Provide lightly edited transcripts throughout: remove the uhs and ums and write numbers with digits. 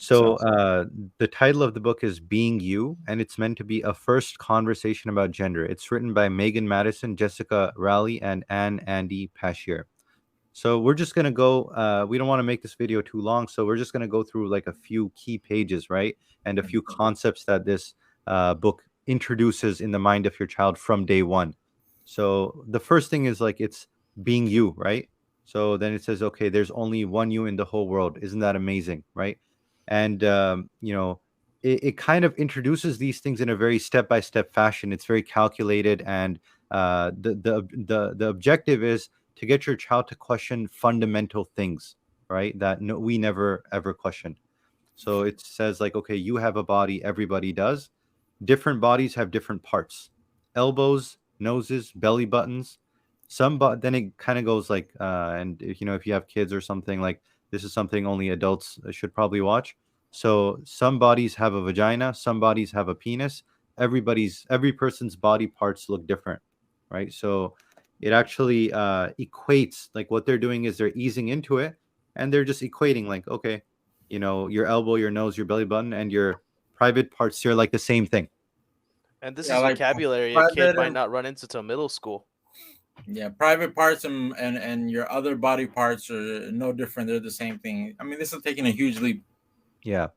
So Sounds the title of the book is Being You, and it's meant to be a first conversation about gender. It's written by Megan Madison, Jessica Rowley, and Andy Pashier. So we're just gonna go. We don't want to make this video too long, so we're just gonna go through like a few key pages, right, and a few concepts that this book introduces in the mind of your child from day one. So the first thing is like it's being you, right? So then it says, okay, there's only one you in the whole world. Isn't that amazing, right? And it kind of introduces these things in a very step-by-step fashion. It's very calculated, and the objective is to get your child to question fundamental things, right? That no, we never ever questioned. So it says like, okay, you have a body, everybody does. Different bodies have different parts: elbows, noses, belly buttons. But then it kind of goes like, and if, if you have kids or something, like this is something only adults should probably watch. So some bodies have a vagina, some bodies have a penis. Every person's body parts look different, right? So it actually equates, like what they're doing is they're easing into it, and they're just equating like, okay, your elbow, your nose, your belly button, and your private parts here like the same thing. And this yeah, is like vocabulary a kid private might and not run into till middle school. yeah, private parts and your other body parts are no different. They're the same thing. I mean, this is taking a huge leap. Yeah.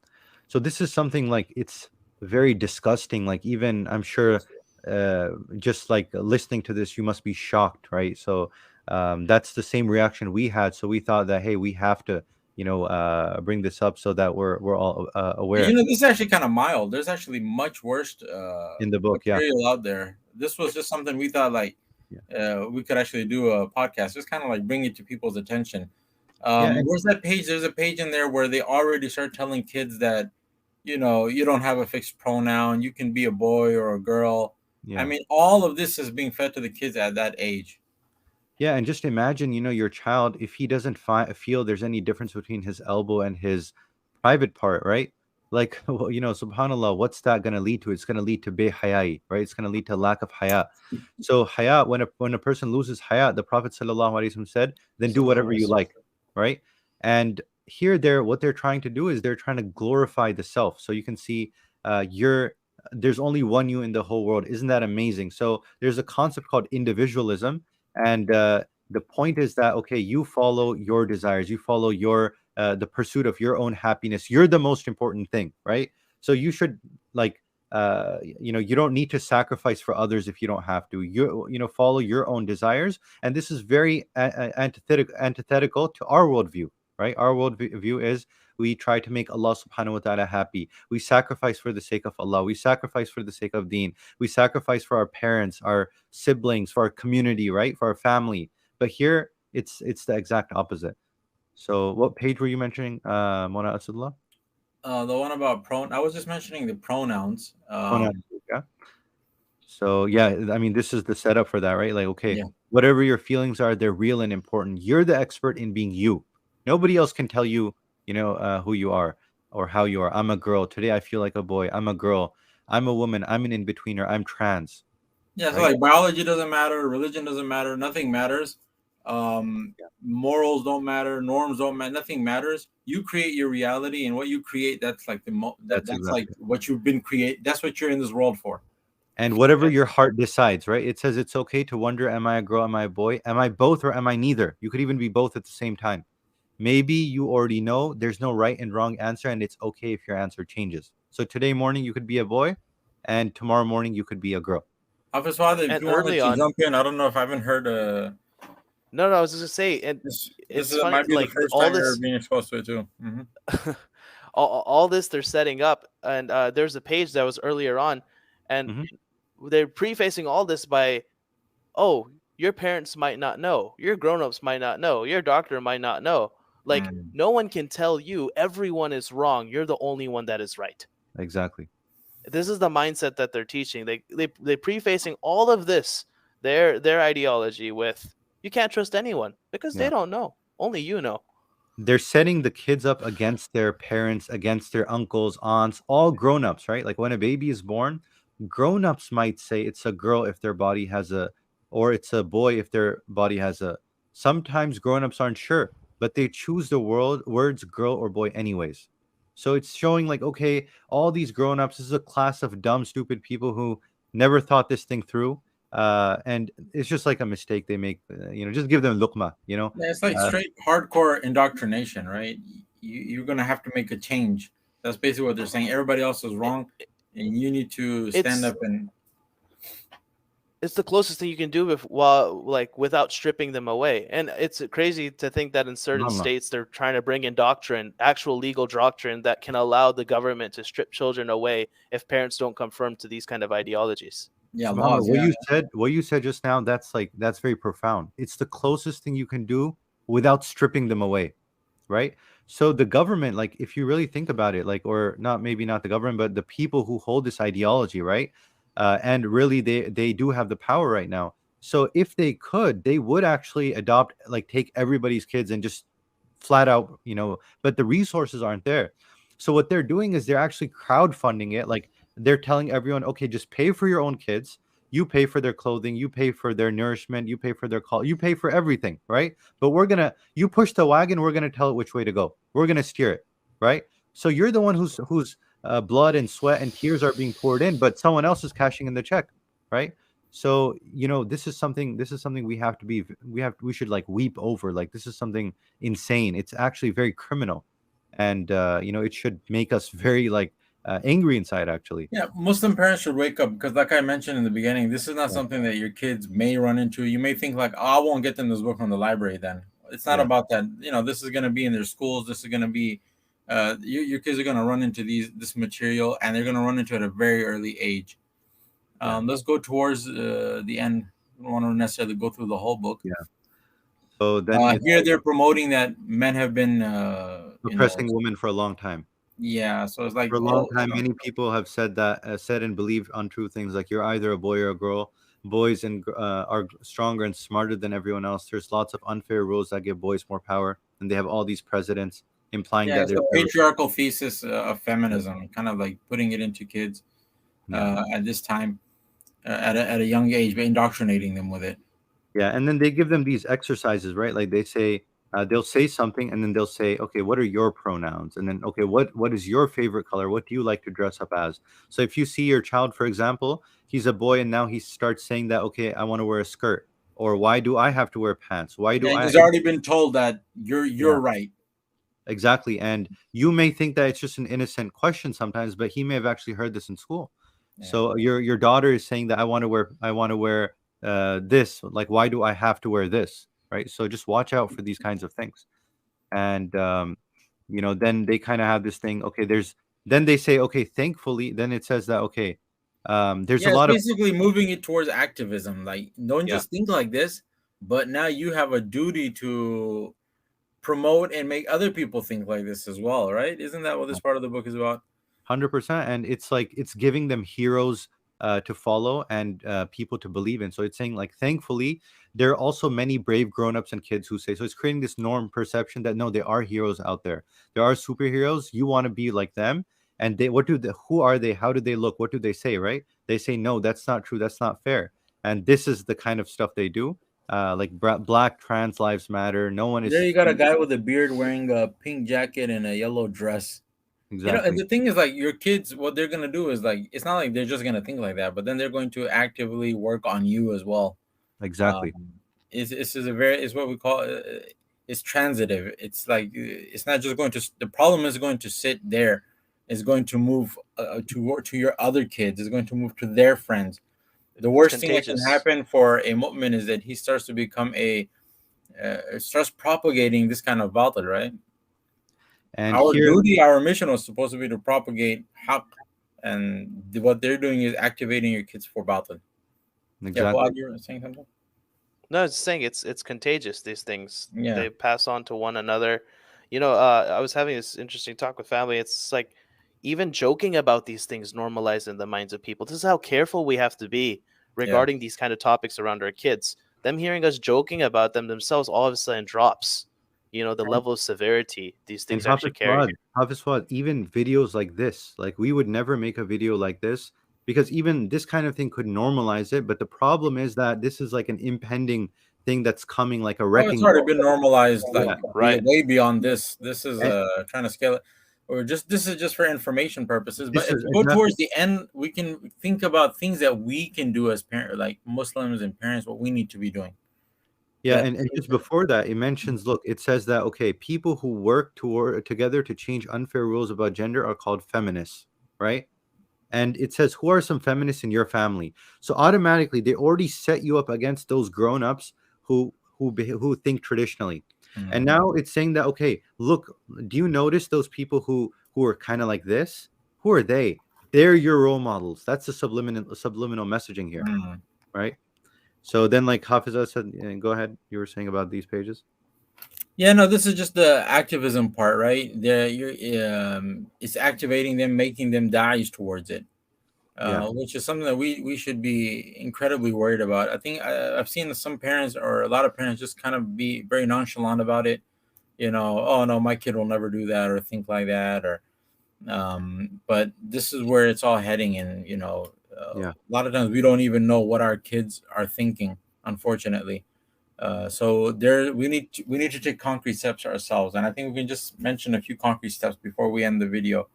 So this is something like it's very disgusting. Like even I'm sure just like listening to this, you must be shocked, right? So that's the same reaction we had. So we thought that, hey, we have to, bring this up so that we're all You aware know, this is actually kind of mild. There's actually much worse in the book. Yeah. material out there. This was just something we thought like Yeah. we could actually do a podcast, just kind of like bring it to people's attention. Yeah. Where's that page? There's a page in there where they already start telling kids that you don't have a fixed pronoun. You can be a boy or a girl. I Yeah. mean, all of this is being fed to the kids at that age. Yeah, and just imagine, your child, if he doesn't feel there's any difference between his elbow and his private part, right? Like, well, subhanAllah, what's that going to lead to? It's going to lead to hayai, right? It's going to lead to lack of haya. So haya, when a person loses haya, the Prophet ﷺ said, then do whatever you like, right? And here, what they're trying to do is they're trying to glorify the self. So you can see, there's only one you in the whole world. Isn't that amazing? So there's a concept called individualism, and the point is that, okay, you follow your desires, you follow your the pursuit of your own happiness. You're the most important thing, right? So you should, like, you don't need to sacrifice for others if you don't have to. Follow your own desires, and this is very antithetical to our worldview, right? Our worldview is we try to make Allah subhanahu wa ta'ala happy. We sacrifice for the sake of Allah. We sacrifice for the sake of deen. We sacrifice for our parents, our siblings, for our community, right? For our family. But here it's the exact opposite. So what page were you mentioning, Mona Asudullah? The one about I was just mentioning the pronouns. Pronoun, yeah. So yeah, I mean, this is the setup for that, right? Like, okay, Yeah. whatever your feelings are, they're real and important. You're the expert in being you. Nobody else can tell you, who you are or how you are. I'm a girl. Today I feel like a boy. I'm a girl. I'm a woman. I'm an in-betweener. I'm trans, Yeah, so right? like biology doesn't matter, religion doesn't matter, nothing matters. Morals don't matter, norms don't matter, nothing matters. You create your reality, and what you create, that's like That's that's like exactly. what you've been create. That's what you're in this world for. And whatever your heart decides, right? It says it's okay to wonder, am I a girl? Am I a boy? Am I both or am I neither? You could even be both at the same time. Maybe you already know there's no right and wrong answer, and it's okay if your answer changes. So today morning you could be a boy, and tomorrow morning you could be a girl. Office father, if And you wanted early to on, jump in, I don't know if I haven't heard. no, I was just gonna say, and This it's funny, might be the like first all time you're this, being exposed to it too. all this they're setting up, and there's a page that was earlier on, and Hmm. they're prefacing all this by, oh, your parents might not know, your grown-ups might not know, your doctor might not know. Like, Mm. no one can tell you everyone is wrong. You're the only one that is right. Exactly. This is the mindset that they're teaching. They prefacing all of this, their ideology with, you can't trust anyone because they Yeah. don't know. Only you know. They're setting the kids up against their parents, against their uncles, aunts, all grown-ups, right? Like when a baby is born, grown-ups might say it's a girl if their body has a, or it's a boy if their body has a. Sometimes grown-ups aren't sure, but they choose the words girl or boy anyways. So it's showing like, okay, all these grown-ups, this is a class of dumb, stupid people who never thought this thing through. And it's just like a mistake they make. Just give them luqma. Yeah, it's like Uh, straight hardcore indoctrination, right? You're gonna have to make a change. That's basically what they're saying. Everybody else is wrong, and you need to stand It's up and. it's the closest thing you can do while like without stripping them away. And it's crazy to think that in certain no. states they're trying to bring in doctrine, actual legal doctrine that can allow the government to strip children away if parents don't conform to these kind of ideologies. Yeah, Subhanallah, laws. Yeah, what you said just now, that's very profound. It's the closest thing you can do without stripping them away, right? So the government, like if you really think about it, like, or not, maybe not the government, but the people who hold this ideology, right? And really they do have the power right now. So if they could, they would actually adopt, like take everybody's kids and just flat out, but the resources aren't there. So what they're doing is they're actually crowdfunding it. Like they're telling everyone, okay, just pay for your own kids. You pay for their clothing, you pay for their nourishment, you pay for their call, you pay for everything, right? But you push the wagon, we're gonna tell it which way to go. We're gonna steer it, right? So you're the one whose blood and sweat and tears are being poured in, but someone else is cashing in the check, right? So this is something we should like weep over. Like this is something insane. It's actually very criminal, and it should make us very like angry inside. Actually, yeah. Muslim parents should wake up because, like I mentioned in the beginning, this is not yeah, something that your kids may run into. You may think like, "Oh, I won't get them this book from the library." Then it's not yeah, about that. This is going to be in their schools. This is going to be, your kids are going to run into this material, and they're going to run into it at a very early age. yeah, Let's go towards the end. I don't want to necessarily go through the whole book. yeah. So then it's Here like they're promoting that men have been, oppressing women for a long time. yeah. So it's like, For a long oh, time, many people have said and believed untrue things like you're either a boy or a girl. Boys are stronger and smarter than everyone else. There's lots of unfair rules that give boys more power, and they have all these presidents implying yeah, that it's they're the better. patriarchal thesis of feminism, kind of like putting it into kids Yeah. at this time, at a young age, but indoctrinating them with it. Yeah, and then they give them these exercises, right? Like they say, they'll say something, and then they'll say, "Okay, what are your pronouns?" And then, "Okay, what is your favorite color? What do you like to dress up as?" So if you see your child, for example, he's a boy, and now he starts saying that, "Okay, I want to wear a skirt," or "Why do I have to wear pants? Why do Yeah, I?" he's already been told that Yeah, you're right. exactly. And you may think that it's just an innocent question sometimes, but he may have actually heard this in school. Yeah. So your daughter is saying that I want to wear this. Like, why do I have to wear this? Right. So just watch out for these kinds of things. And then they kind of have this thing. Okay, then they say, okay, thankfully, then it says that, okay, there's a Yeah, it's lot of, basically moving it towards activism. Like, don't yeah, just think like this, but now you have a duty to promote and make other people think like this as well, right? Isn't that what this part of the book is about? 100%. And it's like it's giving them heroes to follow and people to believe in. So it's saying like, thankfully, there are also many brave grown-ups and kids who say, so it's creating this norm perception that no, there are heroes out there. There are superheroes. You want to be like them. And who are they? How do they look? What do they say? Right? They say, no, that's not true. That's not fair. And this is the kind of stuff they do. Like Black trans lives matter. No one There is you got a guy with a beard wearing a pink jacket and a yellow dress. And exactly, the thing is, like, your kids, what they're gonna do is like, it's not like they're just gonna think like that, but then they're going to actively work on you as well. Um, exactly, it's what we call it's transitive. It's like it's not just going to. The problem is going to sit there. It's going to move to your other kids. It's going to move to their friends. The It's worst thing that can contagious. happen for a mu'min is that he starts to become starts propagating this kind of batil, right? and Our here duty, our mission was supposed to be to propagate haqq, and what they're doing is activating your kids for batil. Yeah, exactly. Fuad, you were saying something? No, it's saying it's contagious. These things Yeah. they pass on to one another. I was having this interesting talk with family. It's like even joking about these things normalize in the minds of people. This is how careful we have to be Yeah. regarding these kind of topics around our kids. Them hearing us joking about them themselves all of a sudden drops. The level of severity these And things actually carry. Hafiz Fuad, even videos like this, like we would never make a video like this because even this kind of thing could normalize it. But the problem is that this is like an impending thing that's coming like a Oh, it's wrecking already ball. been normalized, like Yeah. Right. way beyond this. This is And, trying to scale it. or just this is just for information purposes. But This if is we go exactly. towards the end, we can think about things that we can do as parents, like Muslims and parents, what we need to be doing. Yeah, That and just before that, it mentions, look, it says that, okay, people who work together to change unfair rules about gender are called feminists, right? And it says, who are some feminists in your family? So automatically, they already set you up against those grown-ups who think traditionally. And Mm, now it's saying that, okay, look, do you notice those people who are kind of like this? Who are they? They're your role models. That's the subliminal messaging here, mm. right? So then, like Hafiza said, go ahead. You were saying about these pages. Yeah, no, this is just the activism part, right? It's activating them, making them dies towards it, Yeah, which is something that we should be incredibly worried about. I think I've seen some parents or a lot of parents just kind of be very nonchalant about it. Oh no, my kid will never do that or think like that, or but this is where it's all heading, and yeah, a lot of times we don't even know what our kids are thinking, unfortunately. So there, we need to take concrete steps ourselves, and I think we can just mention a few concrete steps before we end the video,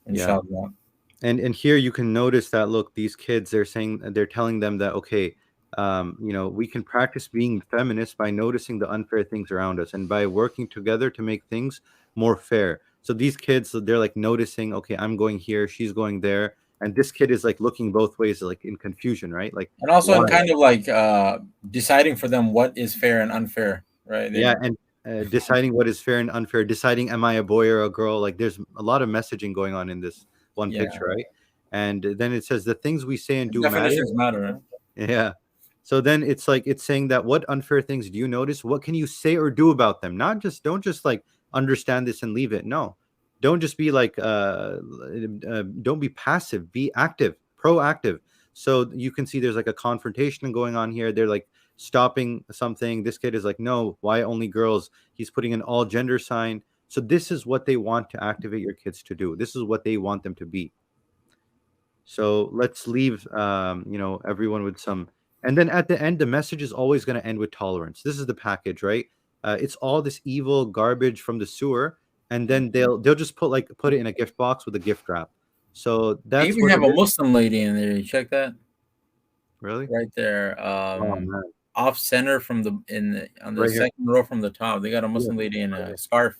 yeah. inshallah. And here you can notice that, look, these kids, they're telling them that, okay, we can practice being feminists by noticing the unfair things around us and by working together to make things more fair. So these kids, they're like noticing, okay, I'm going here, she's going there, and this kid is like looking both ways, like in confusion, right? Like, And also why? in kind of like deciding for them what is fair and unfair, right? Yeah, and deciding what is fair and unfair, deciding am I a boy or a girl? Like, there's a lot of messaging going on in this one Yeah, picture, right? And then it says the things we say and do matter. definitions matter, right? Yeah. So then it's like it's saying that what unfair things do you notice? What can you say or do about them? Not just don't just like understand this and leave it. No. Don't just be like don't be passive, be active, proactive. So you can see there's like a confrontation going on here. They're like stopping something. This kid is like, "No, why only girls?" He's putting an all gender sign. So this is what they want to activate your kids to do. This is what they want them to be. So let's leave, everyone with some. And then at the end, the message is always going to end with tolerance. This is the package, right? It's all this evil garbage from the sewer, and then they'll just put it in a gift box with a gift wrap. So They that's even what have it a is. Muslim lady in there. You check that Really? right there, Oh man, off center from on the right here. second row from the top. They got a Yeah, Muslim lady in right a here. scarf.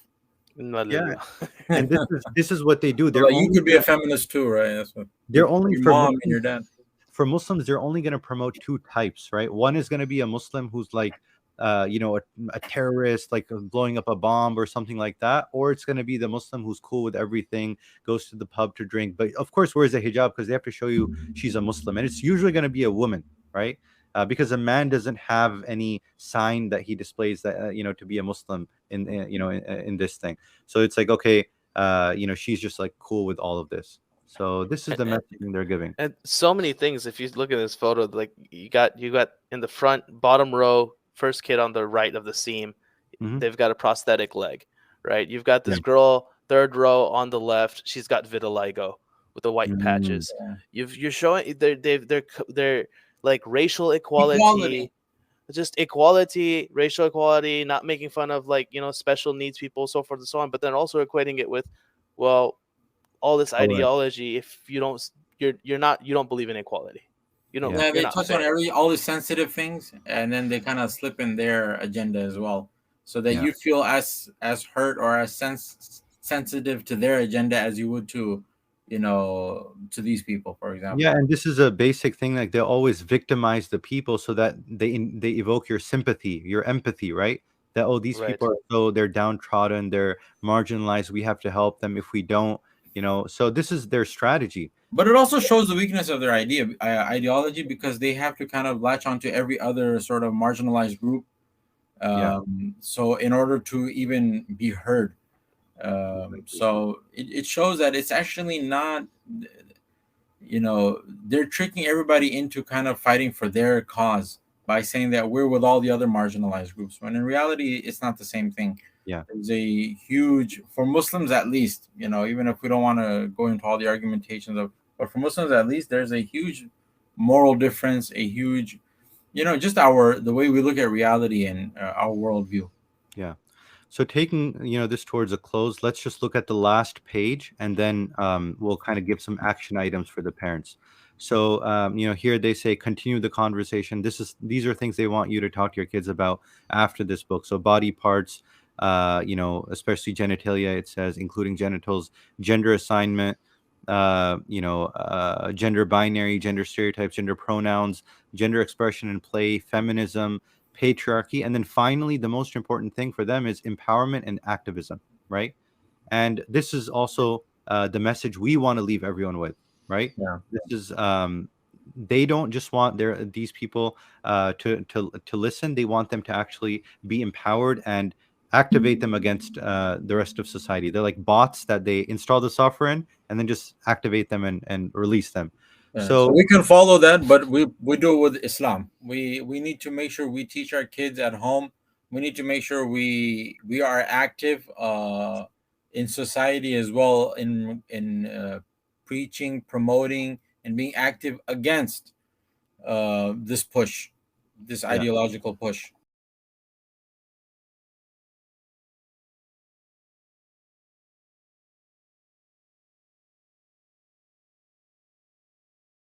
Yeah, Malala. and this is what they do. So like, you could be a feminist too, right? That's what They're only your for mom and Muslims. your dad. For Muslims, they're only going to promote two types, right? One is going to be a Muslim who's like, a terrorist, like blowing up a bomb or something like that, or it's going to be the Muslim who's cool with everything, goes to the pub to drink, but of course wears a hijab because they have to show you she's a Muslim, and it's usually going to be a woman, right? Because a man doesn't have any sign that he displays that to be a Muslim in this thing. So it's like, okay, she's just like cool with all of this. So this is the And, messaging they're giving. and so many things. If you look at this photo, like you got in the front bottom row, first kid on the right of the seam, Hmm. they've got a prosthetic leg, right? You've got Yeah. this girl third row on the left, she's got vitiligo with the white Mm, patches. Yeah. You're showing they're like racial Equality. equality, just equality, racial equality, not making fun of like special needs people, so forth and so on, but then also equating it with, well, all this correct. ideology. If you don't, you don't believe in equality. Yeah. Yeah, You're they not touch on fair. all the sensitive things, and then they kind of slip in their agenda as well, so that Yeah. you feel as hurt or as sensitive to their agenda as you would to these people, for Yeah, example. and this is a basic thing. Like they always victimize the people so that they evoke your sympathy, your empathy, right? That, oh, these Right. people are, so they're downtrodden, they're marginalized. We have to help them. If we don't, so this is their strategy. But it also shows the weakness of their ideology, because they have to kind of latch onto every other sort of marginalized group. Yeah, So in order to even be heard, exactly. so it shows that it's actually not, they're tricking everybody into kind of fighting for their cause by saying that we're with all the other marginalized groups, when in reality it's not the same thing. Yeah, There's a huge, for Muslims at least, even if we don't want to go into all the argumentations of, but for Muslims at least, there's a huge moral difference, a huge, just the way we look at reality and our worldview. yeah. So taking this towards a close, let's just look at the last page, and then we'll kind of give some action items for the parents. So here they say continue the conversation. These are things they want you to talk to your kids about after this book. So body parts, especially genitalia. It says including genitals, gender assignment, gender binary, gender stereotypes, gender pronouns, gender expression and play, feminism, patriarchy, and then finally the most important thing for them is empowerment and activism, right? And this is also the message we want to leave everyone with, right? Yeah. This is they don't just want these people to listen. They want them to actually be empowered and activate them against the rest of society. They're like bots that they install the software in and then just activate them and release them. Yeah, so So we can follow that, but we do it with Islam. We need to make sure we teach our kids at home. We need to make sure we are active in society as well, in preaching, promoting, and being active against this push, this yeah. ideological push.